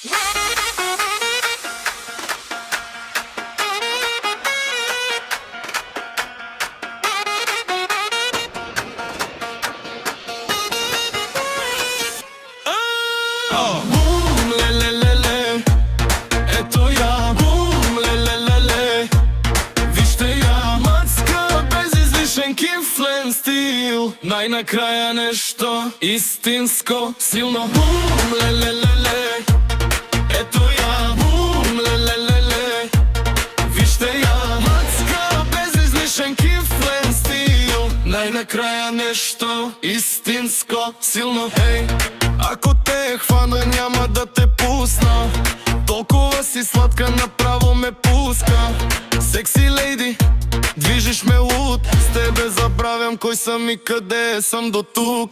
Бум, ле-ле-ле-ле, ето ја. Бум, ле-ле-ле-ле, вижте ја. Мацка без излишен кифлен стил, најнакраја нешто истинско, силно. Бум, ле-ле-ле-ле, ето ја. Бум, ле-ле-ле-ле, вижте ја. Мацка без излишен кифлен стил, најнакраја нешто истинско, силно. Хеј, ако те хвана няма да те пусна, толкова си сладка, направо ме пуска. Секси лейди, движиш ме луд, с тебе забравям кој сам и каде сам до тук.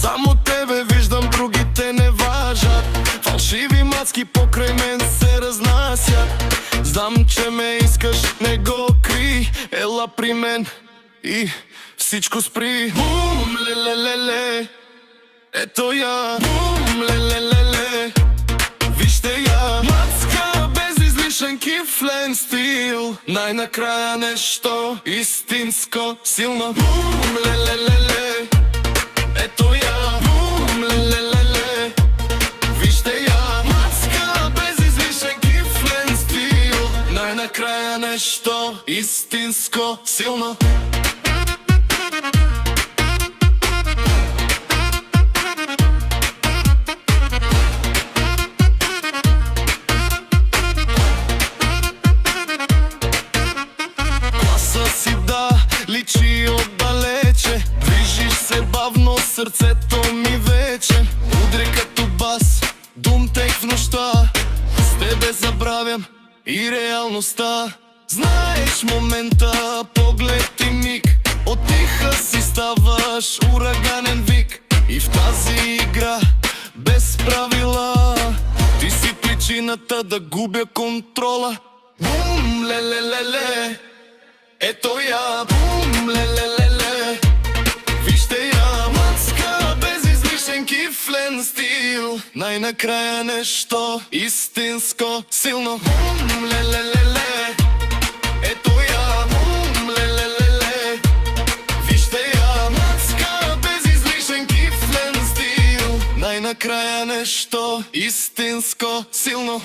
Само тебе виждам, другите не важат. Фалшиви мацки покрај мен се разнасят. Знам, че ме искаш, не го кри, ела при мен и всичко спри. Бум, ле-ле-ле-ле, ето ја. Бум, ле-ле-ле-ле, вижте ја. Мацка без излишен кифлен стил, најнакраја нешто истинско, силно. Бум, ле-ле-ле-ле, ето ја. Бум, ле-ле-ле-ле, вижте ја. Мацка без излишен кифлен стил, најнакраја нешто истинско, силно. Личи отдалече, движиш се бавно, срцето ми вече удри като бас, думтех в нощта. С тебе забравям и реалността. Знаеш момента, поглед и миг, от тиха си ставаш ураганен вик. И в тази игра без правила ти си причината да губя контрола. Бум, ле-ле-ле-ле, ето ја. Бум, ле-ле-ле-ле, вижте ја. Мацка без излишен кифлен стил, најнакраја нешто истинско, силно. Бум, ле-ле-ле-ле, ето ја. Бум, ле-ле-ле-ле, вижте ја. Мацка без излишен кифлен стил, најнакраја нешто истинско, силно.